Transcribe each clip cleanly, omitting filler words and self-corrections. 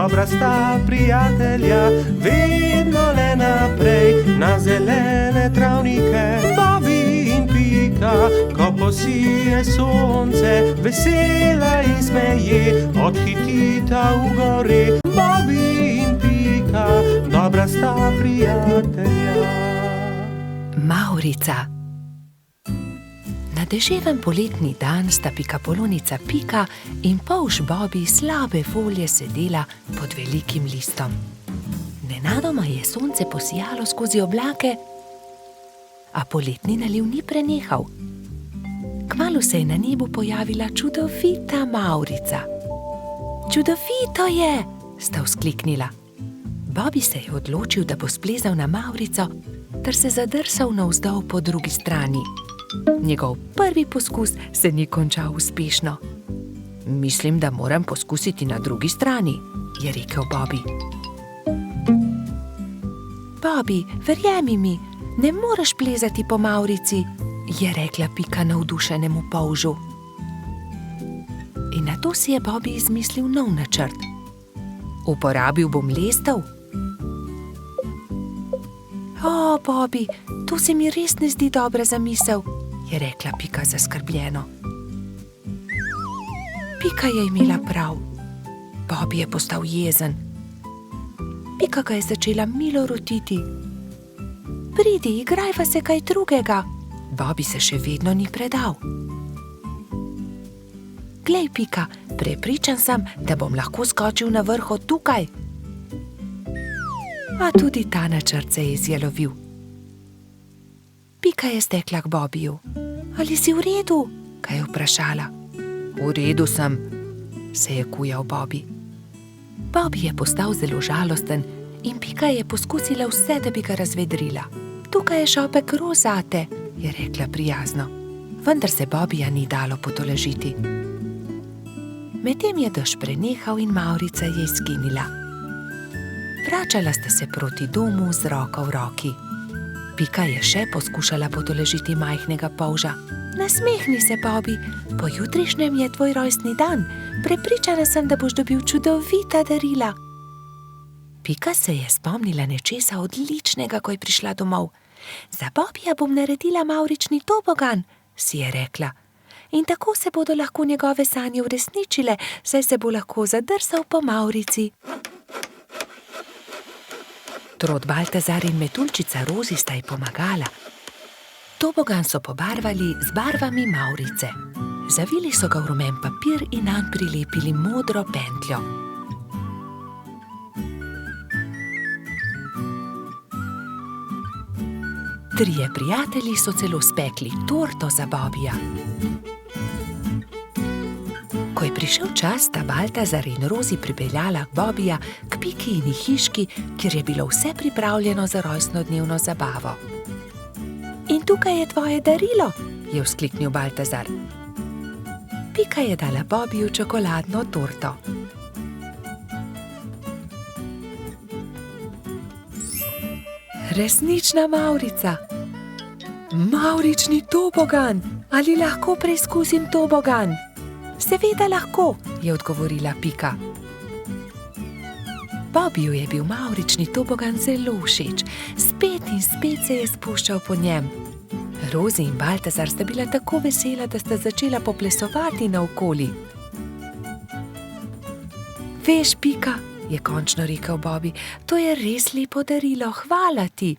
dobra sta prijatelja, vedno le naprej na zelene travnike. Bobby in Pika, ko posije sonce, vesela in smeje, odhitita v gori. Bobby in Pika, dobra sta prijatelja. Mavrica. Na deževen poletni dan sta pikapolonica Pika in polž Bobby slabe volje sedela pod velikim listom. Nenadoma je sonce posijalo skozi oblake, a poletni naliv ni prenehal. Kmalu se je na nebu pojavila čudovita Mavrica. Čudovito je, sta vzkliknila. Bobby se je odločil, da bo splezal na Mavrico ter se zadrsal navzdol po drugi strani. Njegov prvi poskus se ni končal uspešno. Mislim, da moram poskusiti na drugi strani, je rekel Bobby. Bobby, verjemi mi, ne moreš plezati po Mavrici, je rekla Pika navdušenemu polžu. In nato si je Bobby izmislil nov načrt. Uporabil bom lestev. O, Bobby, to se mi res ne zdi dobra zamisel, je rekla Pika zaskrbljeno. Pika je imela prav. Bobby je postal jezen. Pika ga je začela milo rotiti. Pridi, igrajva se kaj drugega. Bobby se še vedno ni predal. Glej, Pika, prepričan sem, da bom lahko skočil na vrh od tukaj. A tudi ta načrt se je izjalovil. Pika je stekla k Bobbyju. Ali si v redu? Ga je vprašala. V redu sem, se je kujal Bobby. Bobby je postal zelo žalosten in Pika je poskusila vse, da bi ga razvedrila. Tukaj je šopek rož zate, je rekla prijazno. Vendar se Bobbyja ni dalo potolažiti. Medtem je dež prenehal in Mavrica je izginila. Vračala sta se proti domu z roko v roki. Pika je še poskušala potolažiti majhnega polža. Nasmehni se, Bobby, pojutrišnjem je tvoj rojstni dan. Prepričana sem, da boš dobil čudovita darila. Pika se je spomnila nečesa odličnega, ko je prišla domov. Za Bobbyja bom naredila mavrični tobogan, si je rekla. In tako se bodo lahko njegove sanje uresničile, saj se bo lahko zadrsal po Mavrici. Trod Baltazar in metuljčica Rozi sta ji pomagala. Tobogan so pobarvali z barvami Mavrice. Zavili so ga v rumen papir in nanj prilepili modro pentljo. Trije prijatelji so celo spekli torto za Bobbyja. Ko je prišel čas, sta Baltazar in Rozi pripeljala Bobbyja k Pikini hiški, kjer je bilo vse pripravljeno za rojstnodnevno zabavo. In tukaj je tvoje darilo, je vzkliknil Baltazar. Pika je dala Bobbyju čokoladno torto. Resnična Mavrica. Mavrični tobogan. Ali lahko preizkusim tobogan? Seveda lahko, je odgovorila Pika. Bobbyju je bil mavrični tobogan zelo všeč. Spet in spet se je spuščal po njem. Rozi in Baltazar sta bila tako vesela, da sta začela poplesovati naokoli. Veš, Pika, je končno rekel Bobby, to je res lepo darilo, hvala ti.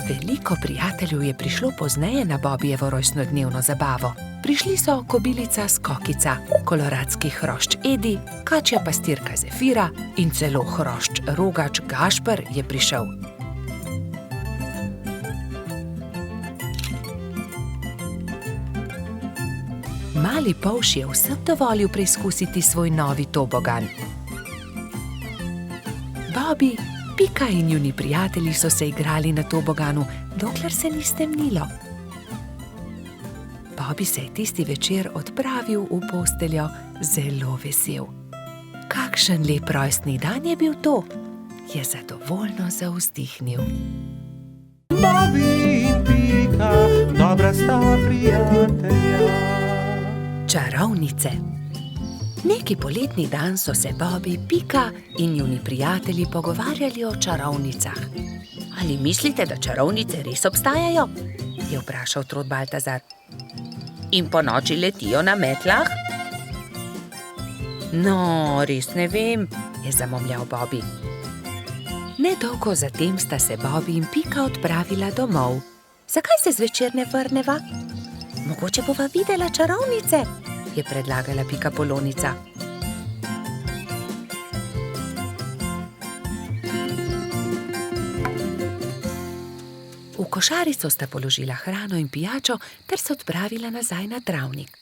Veliko prijateljev je prišlo pozneje na Bobbyjevo rojstnodnevno zabavo. Prišli so kobilica Skokica, koloradski hrošč Edi, kačja pastirka Zefira in celo hrošč Rogač Gašper je prišel. Mali polž je vsem dovolil preizkusiti svoj novi tobogan. Bobby, Pika in njuni prijatelji so se igrali na toboganu, dokler se ni stemnilo. Bobby se je tisti večer odpravil v posteljo zelo vesel. Kakšen lep rojstni dan je bil to, je zadovoljno zavzdihnil. Bobby in Pika, dobra sta prijatelja. Čarovnice. Neki poletni dan so se Bobby, Pika in njuni prijatelji pogovarjali o čarovnicah. Ali mislite, da čarovnice res obstajajo? Je vprašal Trod Baltazar. In ponoči letijo na metlah? No, res ne vem, je zamomljal Bobby. Nedolgo zatem sta se Bobby in Pika odpravila domov. Zakaj se zvečer ne vrneva? Mogoče bova videla čarovnice, je predlagala Pikapolonica. V košarico sta položila hrano in pijačo ter se odpravila nazaj na travnik.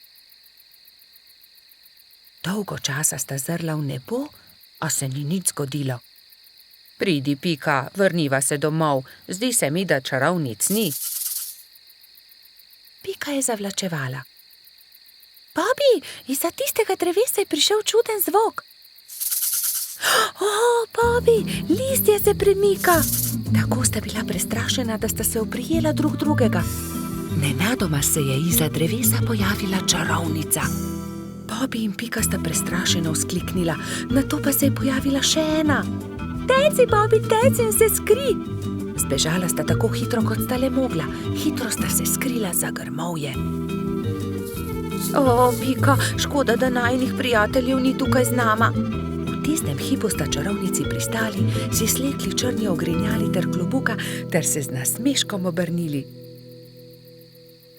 Dolgo časa sta zrla v nebo, a se ni nič zgodilo. Pridi, Pika, vrniva se domov, zdi se mi, da čarovnic ni. Pika je zavlačevala. Bobby, izza tistega drevesa je prišel čuden zvok. Bobby, listje se premika. Tako sta bila prestrašena, da sta se oprijela drug drugega. Nenadoma se je izza drevesa pojavila čarovnica. Bobby in Pika sta prestrašeno vzkliknila, nato pa se je pojavila še ena. Teci, Bobby, teci in se skri! Zbežala sta tako hitro, kot sta le mogla. Hitro sta se skrila za grmovje. Pika, škoda, da najinih prijateljev ni tukaj z nama. V tistem hipu sta čarovnici pristali, si slekli črni ogrinjali ter klobuka ter se z nasmeškom obrnili.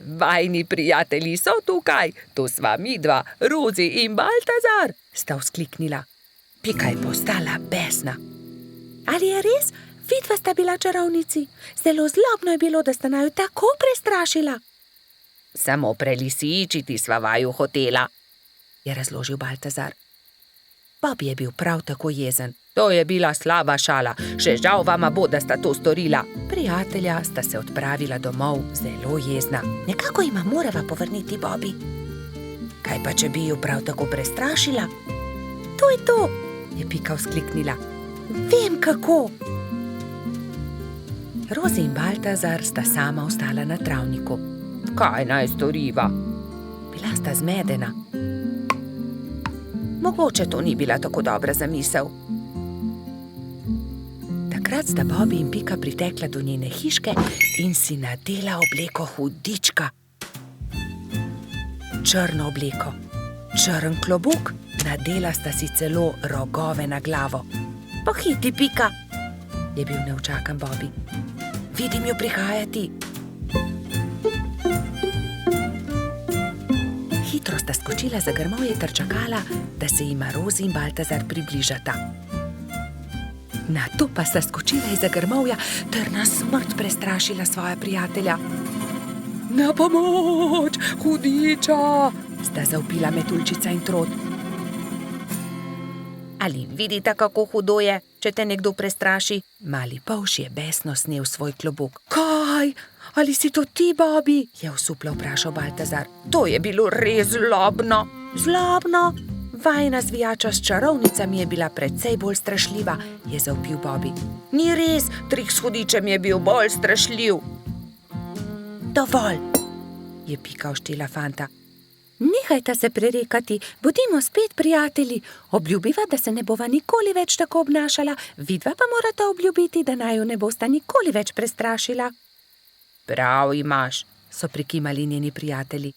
Vajni prijatelji so tukaj, to sva midva, Rozi in Baltazar, sta vzkliknila. Pika je postala besna. Ali je res? Vidva sta bila čarovnici. Zelo zlobno je bilo, da sta naju tako prestrašila. Samo prelisičiti sva vaju hotela, je razložil Baltazar. Bobby je bil prav tako jezen. To je bila slaba šala, še žal vama bo, da sta to storila. Prijatelja sta se odpravila domov, zelo jezna. Nekako jima morava povrniti Bobby. Kaj pa, če bi ju prav tako prestrašila? To je to, je Pika vzkliknila. Vem kako. Rozi in Baltazar sta sama ostala na travniku. Kaj naj storiva? Bila sta zmedena. Mogoče to ni bila tako dobra zamisel. Takrat sta Bobby in Pika pritekla do njene hiške in si nadela obleko hudička. Črno obleko, črn klobuk, nadela sta si celo rogove na glavo. Pohiti, Pika, je bil neučakan Bobby. Vidim jo prihajati. Hitro sta skočila za grmovje ter čakala, da se jima Rozi in Baltazar približata. Nato pa sta skočila izza grmovja ter na smrt prestrašila svoja prijatelja. Na pomoč, hudiča, sta zavpila Metuljčica in Trod. Ali vidite, kako hudo je, če te nekdo prestraši? Mali polž je besno snel svoj klobuk. Kaj? Ali si to ti, Bobby? Je osuplo vprašal Baltazar. To je bilo res zlobno. Zlobno? Vajina zvijača s čarovnicami je bila precej bolj strašljiva, je zavpil Bobby. Ni res, trik s hudičem je bil bolj strašljiv. Dovolj, je Pika oštela fanta. Nehajta se prerekati, bodimo spet prijatelji. Obljubiva, da se ne bova nikoli več tako obnašala, vidva pa morata obljubiti, da naju ne bosta nikoli več prestrašila. Prav imaš, so prikimali njeni prijatelji.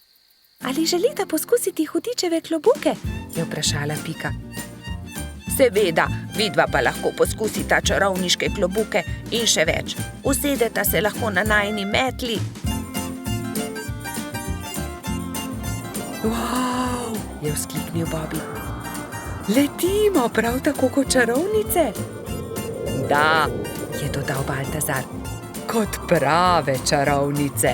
Ali želita poskusiti hudičeve klobuke? Je vprašala Pika. Seveda, vidva pa lahko poskusita čarovniške klobuke in še več. Usedeta se lahko na najini metli. Wow, je vzkliknil Bobby. Letimo prav tako kot čarovnice? Da, je dodal Baltazar, kot prave čarovnice.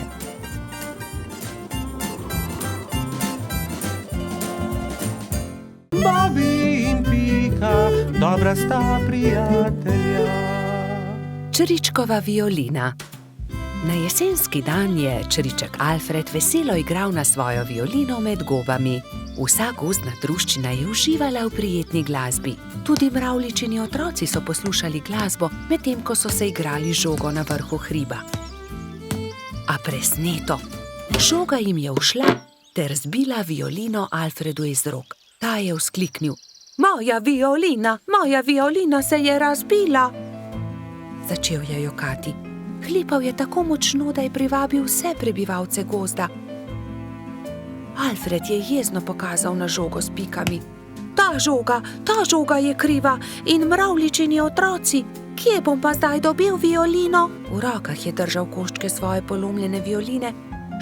Bobby in Pika, dobra sta prijatelja. Čričkova violina. Na jesenski dan je čriček Alfred veselo igral na svojo violino med gobami. Vsa gozdna druščina je uživala v prijetni glasbi. Tudi mravljičini otroci so poslušali glasbo, medtem ko so se igrali žogo na vrhu hriba. A presneto, žoga jim je ušla ter zbila violino Alfredu iz rok. Ta je vzkliknil: Moja violina se je razbila. Začel je jokati. Hlipal je tako močno, da je privabil vse prebivalce gozda. Alfred je jezno pokazal na žogo s pikami. Ta žoga je kriva in mravljičini otroci. Kje bom pa zdaj dobil violino? V rokah je držal koščke svoje polomljene violine,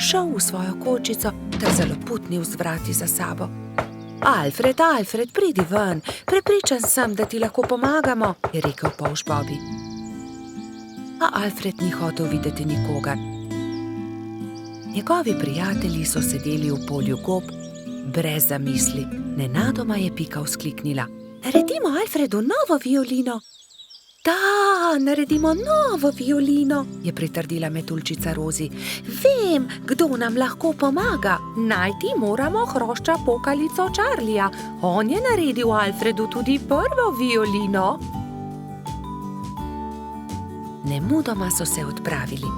šel v svojo kočico ter zaloputnil z vrati za sabo. Alfred, pridi ven, prepričan sem, da ti lahko pomagamo, je rekel polž Bobby. A Alfred ni hotel videti nikogar. Njegovi prijatelji so sedeli v polju gob, brez zamisli. Nenadoma je Pika vzkliknila: Naredimo Alfredu novo violino. Da, naredimo novo violino, je pritrdila metuljčica Rozi. Vem, kdo nam lahko pomaga. Najti moramo hrošča pokalico Charlija. On je naredil Alfredu tudi prvo violino. Nemudoma so se odpravili.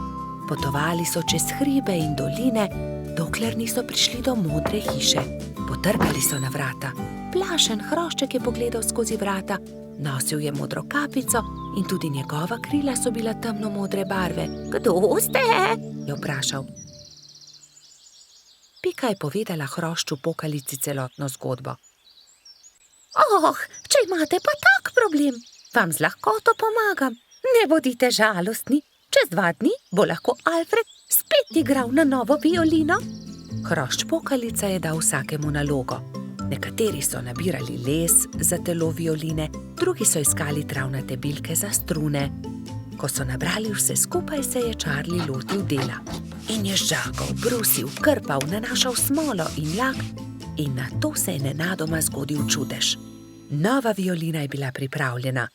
Potovali so čez hribe in doline, dokler niso prišli do modre hiše. Potrkali so na vrata. Plašen hrošček je pogledal skozi vrata. Nosil je modro kapico in tudi njegova krila so bila temno modre barve. Kdo ste? Je vprašal. Pika je povedala hrošču pokalici celotno zgodbo. Če imate pa tak problem, vam z lahkoto pomagam. Ne bodite žalostni, čez 2 dni bo lahko Alfred spet igral na novo violino. Hrošč pokalica je dal vsakemu nalogo. Nekateri so nabirali les za telo violine, drugi so iskali travnate bilke za strune. Ko so nabrali vse skupaj, se je Charlie lotil dela. In je žagal, brusil, krpal, nanašal smolo in lak in nato se je nenadoma zgodil čudež. Nova violina je bila pripravljena.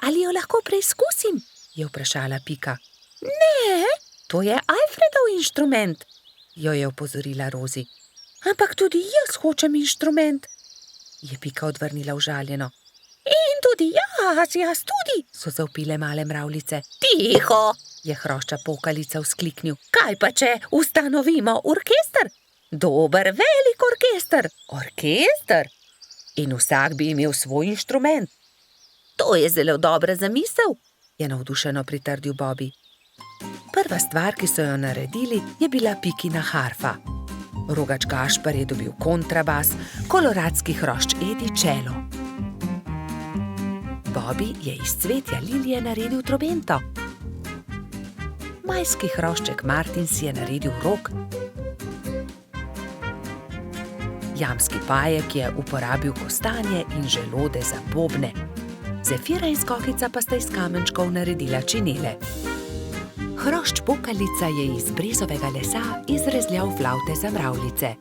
Ali jo lahko preizkusim? Je vprašala Pika. Ne, to je Alfredov inštrument, jo je opozorila Rozi. Ampak tudi jaz hočem inštrument, je Pika odvrnila užaljeno. In tudi jaz tudi, so zavpile male mravljice. Tiho, je hrošča pokalica vzkliknil. Kaj pa če ustanovimo orkester? Dober, velik orkester. Orkester? In vsak bi imel svoj inštrument. To je zelo dobra zamisel, je navdušeno pritrdil Bobby. Prva stvar, ki so jo naredili, je bila Pikina harfa. Rogač Gašper je dobil kontrabas, koloradski hrošč Edi čelo. Bobby je iz cvetja lilije naredil trobento. Majski hrošček Martin si je naredil rog. Jamski pajek je uporabil kostanje in želode za bobne. Zefira in Skokica pa sta iz kamenčkov naredila činele. Hrošč pokalica je iz brezovega lesa izrezljal flavte za mravljice.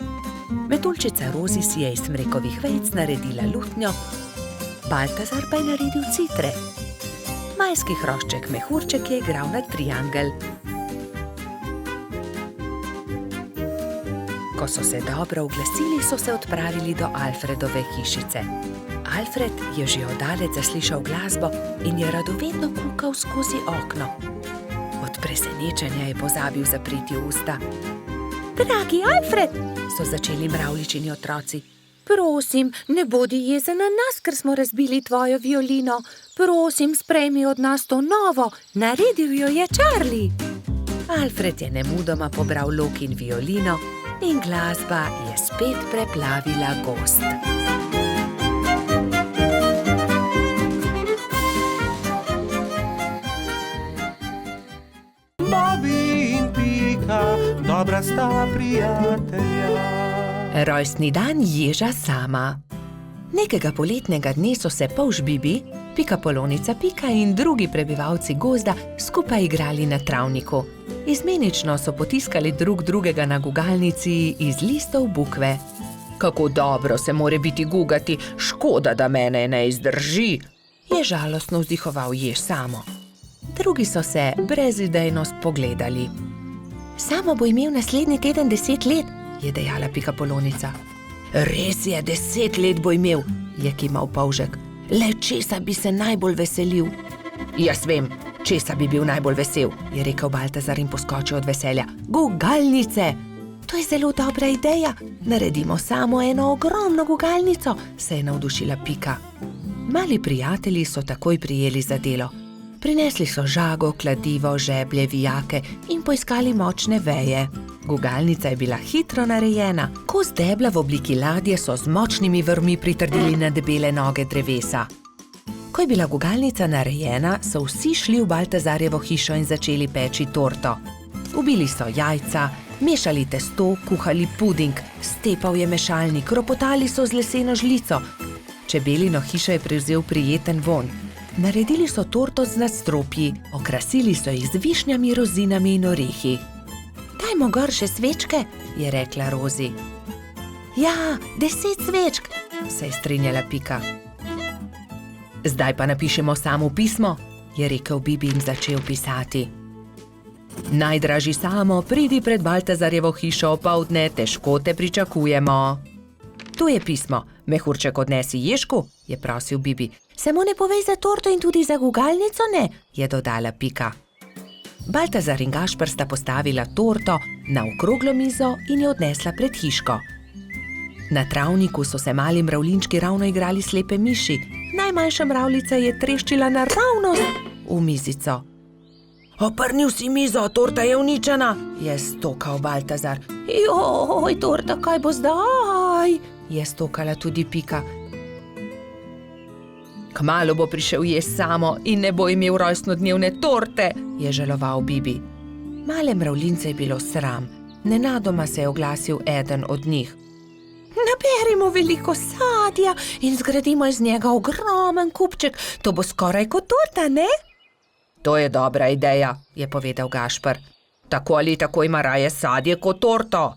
Metuljčica Rozi si je iz smrekovih vejic naredila lutnjo, Baltazar pa je naredil citre. Majski hrošček Mehurček je igral na triangel. Ko so se dobro oglasili, so se odpravili do Alfredove hišice. Alfred je že oddaleč zaslišal glasbo in je radovedno kukal skozi okno. Od presenečenja je pozabil zapreti usta. Dragi Alfred, so začeli mravljičini otroci. Prosim, ne bodi jezen na nas, ker smo razbili tvojo violino. Prosim, sprejmi od nas to novo, naredil jo je Charlie. Alfred je nemudoma pobral lok in violino in glasba je spet preplavila gozd. Bobby in Pika, dobra sta prijatelja. Rojstni dan ježa Sama. Nekega poletnega dne so se polž Bibi, Pikapolonica Pika in drugi prebivalci gozda skupaj igrali na travniku. Izmenično so potiskali drug drugega na gugalnici iz listov bukve. Kako dobro se more biti gugati, škoda, da mene ne izdrži, je žalostno vzdihoval jež Samo. Drugi so se brezidejno spogledali. Samo bo imel naslednji teden 10 let, je dejala Pikapolonica. Res je, 10 let bo imel, je kimal polžek. Le česa bi se najbolj veselil? Jaz vem, česa bi bil najbolj vesel, je rekel Baltazar in poskočil od veselja. Gugalnice! To je zelo dobra ideja. Naredimo samo eno ogromno gugalnico, se je navdušila Pika. Mali prijatelji so takoj prijeli za delo. Prinesli so žago, kladivo, žeblje, vijake in poiskali močne veje. Gugalnica je bila hitro narejena. Kos debla v obliki ladje so z močnimi vrvmi pritrdili na debele noge drevesa. Ko je bila gugalnica narejena, so vsi šli v Baltazarjevo hišo in začeli peči torto. Ubili so jajca, mešali testo, kuhali puding, stepal je mešalnik, ropotali so z leseno žlico. Čebelino hišo je prevzel prijeten vonj. Naredili so torto z nadstropji, okrasili so jih z višnjami, rozinami in orehi. Dajmo gor še svečke, je rekla Rozi. Ja, 10 svečk, se je strinjala Pika. Zdaj pa napišemo samo pismo, je rekel Bibi in začel pisati. Najdražji Samo, pridi pred Baltazarjevo hišo opoldne, težko te pričakujemo. Tu je pismo, mehurček odnesi Ježku, je prosil Bibi. Samo ne povej za torto in tudi za gugalnico ne, je dodala Pika. Baltazar in Gašper sta postavila torto na okroglo mizo in jo odnesla pred hiško. Na travniku so se mali mravljinčki ravno igrali slepe miši. Najmanjša mravljica je treščila naravnost v mizico. Oprnil si mizo, torta je uničena, je stokal Baltazar. Joj, torta, kaj bo zdaj? Je stokala tudi Pika. Kmalu bo prišel Samo in ne bo imel rojstnodnevne torte, je žaloval Bibi. Male mravljince je bilo sram. Nenadoma se je oglasil eden od njih. Naberimo veliko sadja in zgradimo iz njega ogromen kupček. To bo skoraj kot torta, ne? To je dobra ideja, je povedal Gašper. Tako ali tako ima raje sadje kot torto.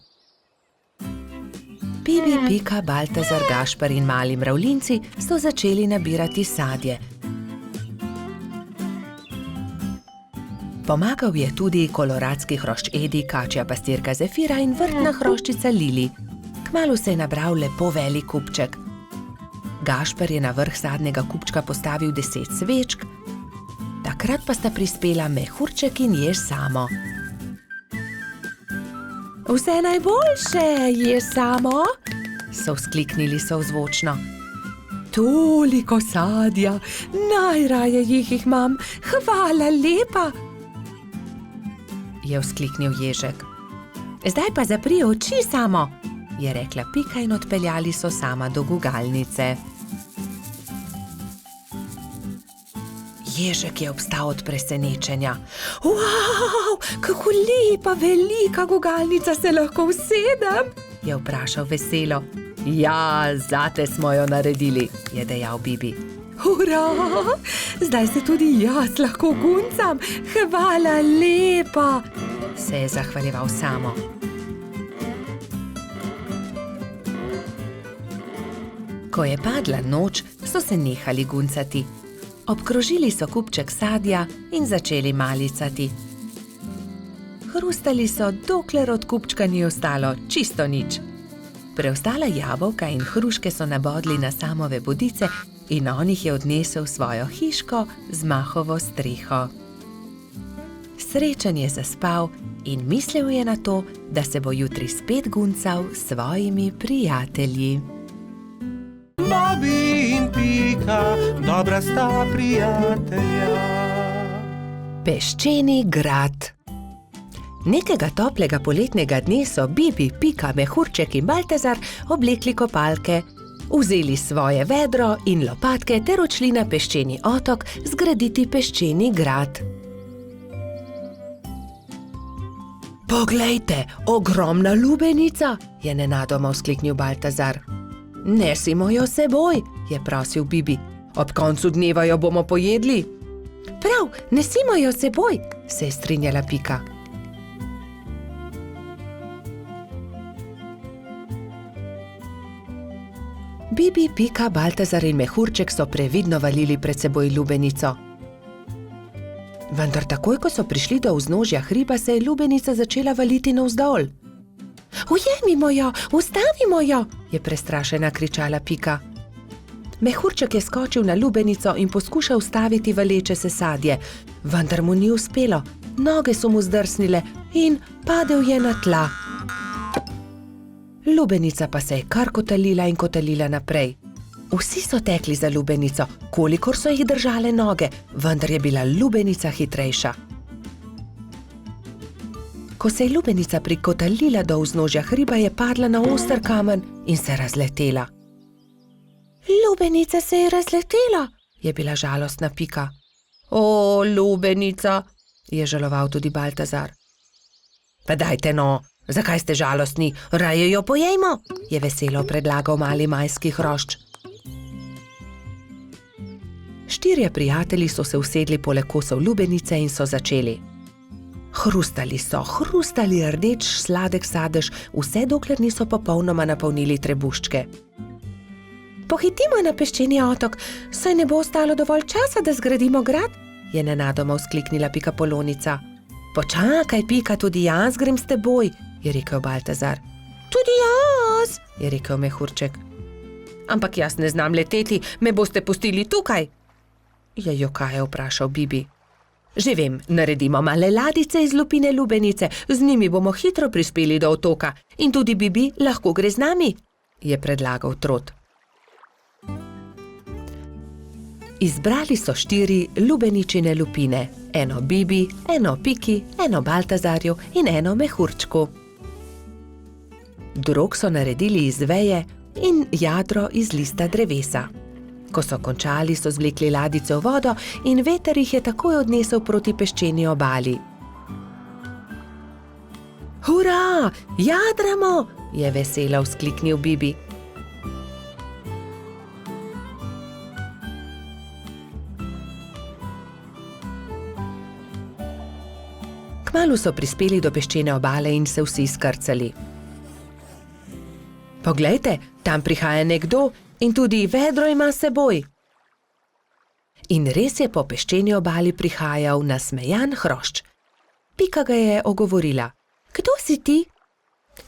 Bibi, Pika, Baltazar, Gašper in mali mravljinci so začeli nabirati sadje. Pomagal je tudi koloradski hrošč Edi, kačja pastirka Zefira in vrtna hroščica Lili. Kmalu se je nabral lepo velik kupček. Gašper je na vrh sadnega kupčka postavil 10 svečk, takrat pa sta prispela Mehurček in Jež Samo. Vse najboljše, Jež Samo, so vzkliknili sozvočno. Toliko sadja, najraje jih imam, hvala lepa, je vzkliknil Ježek. Zdaj pa zapri oči, Samo, je rekla Pika in odpeljali so Sama do gugalnice. Ježek je obstal od presenečenja. Wow, kako lepa, velika gugalnica, se lahko usedem? Je vprašal veselo. Ja, zate smo jo naredili, je dejal Bibi. Hurra, zdaj se tudi jaz lahko guncam, hvala lepa, se je zahvaljeval Samo. Ko je padla noč, so se nehali guncati. Obkrožili so kupček sadja in začeli malicati. Hrustali so, dokler od kupčka ni ostalo čisto nič. Preostala jabolka in hruške so nabodli na Samove bodice in on jih je odnesel v svojo hiško z mahovo streho. Srečen je zaspal in mislil je na to, da se bo jutri spet guncal s svojimi prijatelji. Bobi in Pika, dobra sta prijatelja. Peščeni grad. Nekega toplega poletnega dne so Bibi, Pika, Mehurček in Baltazar oblekli kopalke, vzeli svoje vedro in lopatke ter odšli na peščeni otok zgraditi peščeni grad. Poglejte, ogromna lubenica, je nenadoma vzkliknil Baltazar. Nesimo jo seboj, je prosil Bibi. Ob koncu dneva jo bomo pojedli. Prav, nesimo jo seboj, se je strinjala Pika. Bibi, Pika, Baltazar in Mehurček so previdno valili pred seboj lubenico. Vendar takoj, ko so prišli do vznožja hriba, se je lubenica začela valiti navzdol. Ujemimo jo, ustavimo jo, je prestrašena kričala Pika. Mehurček je skočil na lubenico in poskušal ustaviti valeče se sadje, vendar mu ni uspelo. Noge so mu zdrsnile in padel je na tla. Lubenica pa se je kar kotalila in kotalila naprej. Vsi so tekli za lubenico, kolikor so jih držale noge, vendar je bila lubenica hitrejša. Ko se je lubenica prikotalila do vznožja hriba, je padla na oster kamen in se razletela. Lubenica se je razletela, je bila žalostna Pika. O, lubenica, je žaloval tudi Baltazar. Pa dajte no, zakaj ste žalostni, raje jo pojejmo, je veselo predlagal mali majski hrošč. 4 prijatelji so se usedli poleg kosov lubenice in so začeli. Hrustali rdeč sladek sadež, vse dokler niso popolnoma napolnili trebuščke. Pohitimo na peščeni otok, saj ne bo ostalo dovolj časa, da zgradimo grad, je nenadoma vzkliknila Pikapolonica. Počakaj, Pika, tudi jaz grem s teboj, je rekel Baltazar. Tudi jaz, je rekel Mehurček. Ampak jaz ne znam leteti, me boste pustili tukaj, je jokaje vprašal Bibi. Že vem, naredimo male ladice iz lupine lubenice, z njimi bomo hitro prispeli do otoka in tudi Bibi lahko gre z nami, je predlagal Trot. Izbrali so 4 lubeničine lupine, eno Bibi, eno Piki, eno Baltazarju in eno Mehurčku. Drog so naredili iz veje in jadro iz lista drevesa. Ko so končali, so zvlekli ladice v vodo in veter jih je takoj odnesel proti peščeni obali. Hura, jadramo, je veselo vzkliknil Bibi. Kmalu so prispeli do peščene obale in se vsi skrcali. Poglejte, tam prihaja nekdo in tudi vedro ima s seboj. In res je po peščeni obali prihajal nasmejan hrošč. Pika ga je ogovorila. Kdo si ti?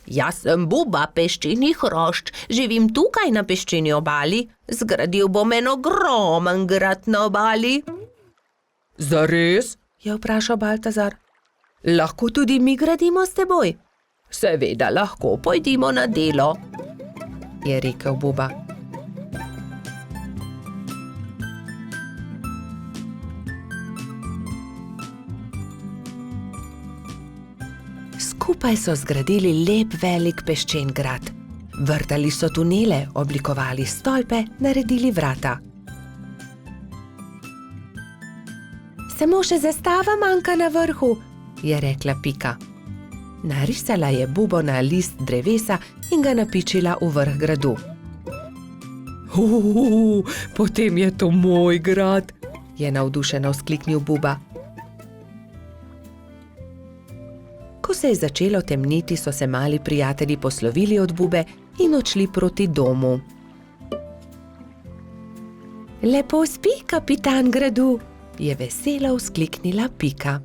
Jaz sem Buba, peščeni hrošč, živim tukaj na peščeni obali, zgradil bom en ogromen grad na obali. Zares? Je vprašal Baltazar. Lahko tudi mi gradimo s teboj? Seveda lahko, pojdimo na delo, je rekel Buba. Skupaj so zgradili lep velik peščen grad. Vrtali so tunele, oblikovali stolpe, naredili vrata. Samo še zastava manjka na vrhu, je rekla Pika. Narisala je Bubo na list drevesa in ga napičila v vrh gradu. Potem je to moj grad, je navdušeno vzkliknil Buba. Ko se je začelo temniti, so se mali prijatelji poslovili od Bube in odšli proti domu. Lepo spi, kapitan gradu, je veselo vzkliknila Pika.